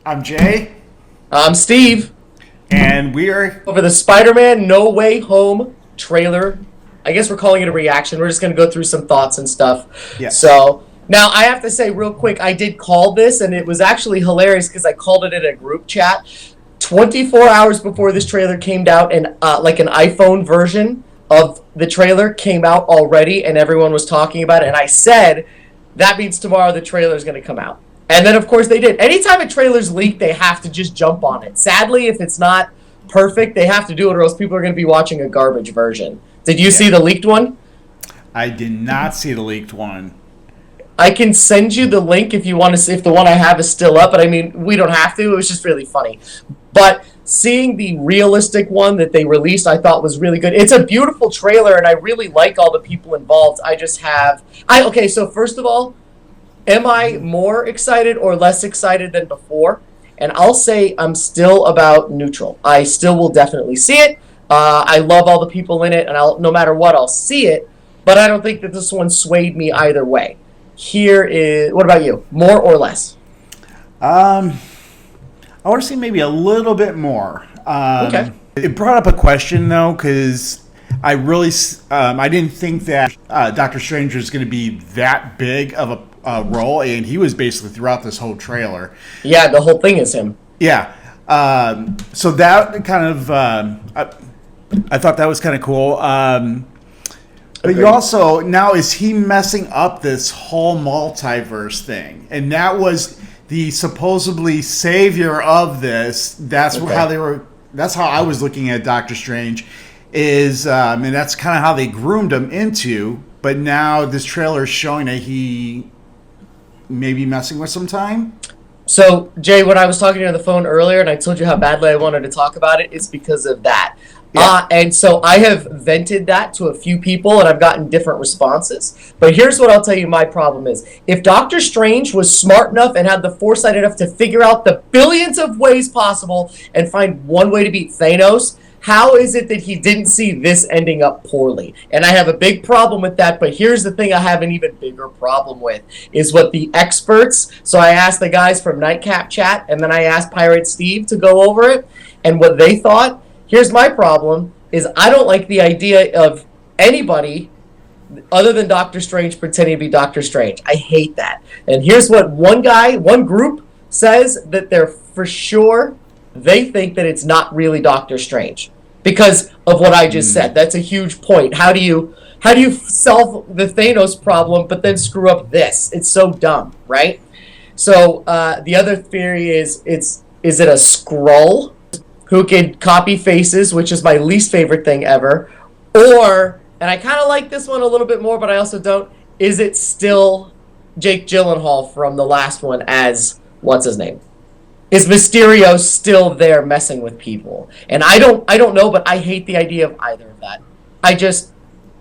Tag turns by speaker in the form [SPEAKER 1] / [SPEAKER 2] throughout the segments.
[SPEAKER 1] I'm Jay,
[SPEAKER 2] I'm Steve.
[SPEAKER 1] and we are.
[SPEAKER 2] Over the Spider-Man No Way Home trailer. I guess we're calling it a reaction. We're just going to go through some thoughts and stuff.
[SPEAKER 1] Yes.
[SPEAKER 2] So, now I have to say real quick, I did call this, and it was actually hilarious because I called it in a group chat. 24 hours before this trailer came out, and like an iPhone version of the trailer came out already, and everyone was talking about it. And I said, that means tomorrow the trailer is going to come out. And then, of course, they did. Anytime a trailer's leaked, they have to just jump on it. Sadly, if it's not perfect, they have to do it, or else people are going to be watching a garbage version. Did you see the leaked one?
[SPEAKER 1] I did not see the leaked one.
[SPEAKER 2] I can send you the link if you want to see if the one I have is still up, but I mean, we don't have to. It was just really funny. But seeing the realistic one that they released, I thought was really good. It's a beautiful trailer, and I really like all the people involved. Okay, so first of all, am I more excited or less excited than before? And I'll say I'm still about neutral. I still will definitely see it. I love all the people in it, and no matter what, I'll see it. But I don't think that this one swayed me either way. What about you? More or less?
[SPEAKER 1] I want to see maybe a little bit more.
[SPEAKER 2] Okay.
[SPEAKER 1] It brought up a question though, because I didn't think that Doctor Strange was going to be that big of a role, and he was basically throughout this whole trailer.
[SPEAKER 2] Yeah, the whole thing is him.
[SPEAKER 1] Yeah. So that kind of I thought that was kind of cool. But you also, now is he messing up this whole multiverse thing? And that was the supposedly savior of this. That's how I was looking at Doctor Strange and that's kind of how they groomed him into. But now this trailer is showing that he may be messing with some time.
[SPEAKER 2] So, Jay, when I was talking to you on the phone earlier and I told you how badly I wanted to talk about it, it's because of that.
[SPEAKER 1] Yeah.
[SPEAKER 2] And so I have vented that to a few people, and I've gotten different responses. But here's what I'll tell you my problem is. If Doctor Strange was smart enough and had the foresight enough to figure out the billions of ways possible and find one way to beat Thanos, how is it that he didn't see this ending up poorly? And I have a big problem with that, but here's the thing I have an even bigger problem with, is what the experts, so I asked the guys from Nightcap Chat, and then I asked Pirate Steve to go over it, and what they thought. Here's my problem, is I don't like the idea of anybody other than Doctor Strange pretending to be Doctor Strange. I hate that. And here's what one group says, that they're for sure, they think that it's not really Doctor Strange because of what I just said. That's a huge point. How do you solve the Thanos problem but then screw up this? It's so dumb, right? So the other theory is it a Skrull who can copy faces, which is my least favorite thing ever, or, and I kind of like this one a little bit more, but I also don't, is it still Jake Gyllenhaal from the last one as, what's his name? Is Mysterio still there messing with people? And I don't know, but I hate the idea of either of that.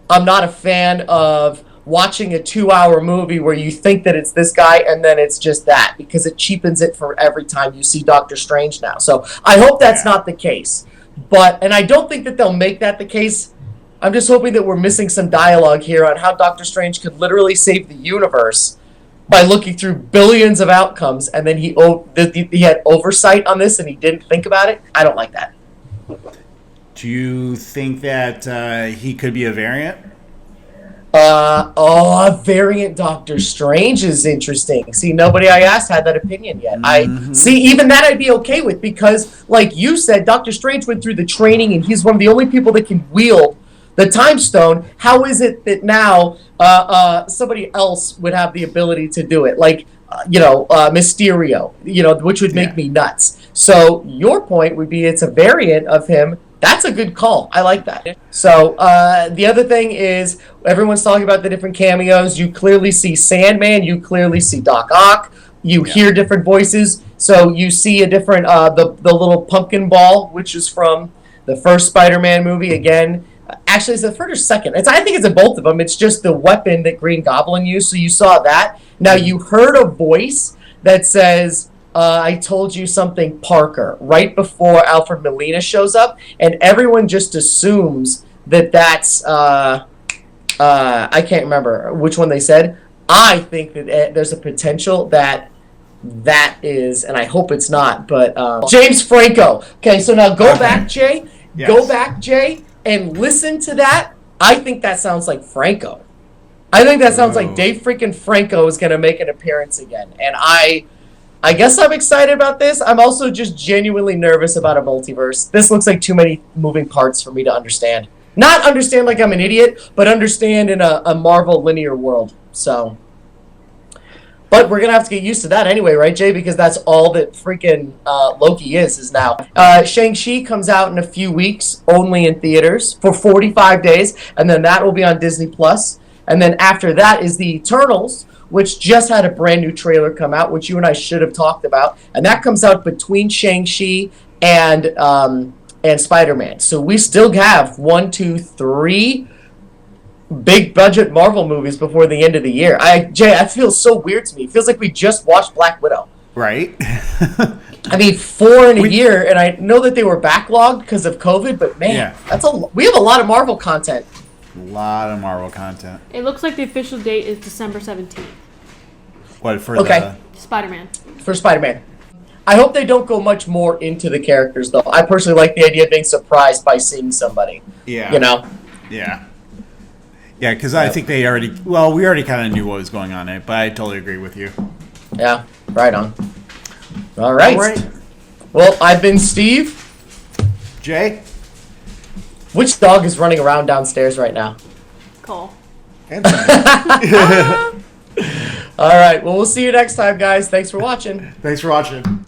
[SPEAKER 2] I'm not a fan of watching a 2-hour movie where you think that it's this guy and then it's just that, because it cheapens it for every time you see Doctor Strange now. So I hope that's not the case. And I don't think that they'll make that the case. I'm just hoping that we're missing some dialogue here on how Doctor Strange could literally save the universe by looking through billions of outcomes, and then he had oversight on this and he didn't think about it. I don't like that.
[SPEAKER 1] Do you think that he could be a variant?
[SPEAKER 2] A variant Doctor Strange is interesting. See, nobody I asked had that opinion yet. I see, even that I'd be okay with, because, like you said, Doctor Strange went through the training and he's one of the only people that can wield the Time Stone. How is it that now somebody else would have the ability to do it? Like, Mysterio, which would make me nuts. So your point would be it's a variant of him. That's a good call. I like that. So the other thing is, everyone's talking about the different cameos. You clearly see Sandman. You clearly see Doc Ock. You hear different voices. So you see a different, the little pumpkin ball, which is from the first Spider-Man movie. Again, actually, it's the first or second. I think it's in both of them. It's just the weapon that Green Goblin used. So you saw that. Now you heard a voice that says, I told you something, Parker, right before Alfred Molina shows up, and everyone just assumes that that's, I can't remember which one they said. I think that there's a potential that that is, and I hope it's not, but James Franco. Okay, so now go back, Jay.
[SPEAKER 1] Yes.
[SPEAKER 2] Go back, Jay, and listen to that. I think that sounds like Franco. I think that sounds like Dave freaking Franco is going to make an appearance again. And I guess I'm excited about this. I'm also just genuinely nervous about a multiverse. This looks like too many moving parts for me to understand. Not understand like I'm an idiot, but understand in a Marvel linear world. So, but we're going to have to get used to that anyway, right, Jay? Because that's all that freaking Loki is now. Shang-Chi comes out in a few weeks, only in theaters, for 45 days, and then that will be on Disney+. And then after that is the Eternals, which just had a brand new trailer come out, which you and I should have talked about. And that comes out between Shang-Chi and Spider-Man. So we still have 1, 2, 3 big budget Marvel movies before the end of the year. Jay, that feels so weird to me. It feels like we just watched Black Widow.
[SPEAKER 1] Right.
[SPEAKER 2] I mean, 4 in a year, and I know that they were backlogged because of COVID, but man, we have a lot of Marvel content.
[SPEAKER 1] A lot of Marvel content.
[SPEAKER 3] It looks like the official date is December 17th.
[SPEAKER 1] What for
[SPEAKER 3] Spider-Man.
[SPEAKER 2] For Spider-Man. I hope they don't go much more into the characters, though. I personally like the idea of being surprised by seeing somebody.
[SPEAKER 1] Yeah.
[SPEAKER 2] You know?
[SPEAKER 1] Yeah. Yeah, because I think we already kind of knew what was going on in it, but I totally agree with you.
[SPEAKER 2] Yeah, right on. All right.
[SPEAKER 1] All right.
[SPEAKER 2] Well, I've been Steve.
[SPEAKER 1] Jay?
[SPEAKER 2] Which dog is running around downstairs right now?
[SPEAKER 3] Cole.
[SPEAKER 1] And
[SPEAKER 2] All right. Well, we'll see you next time, guys. Thanks for watching.
[SPEAKER 1] Thanks for watching.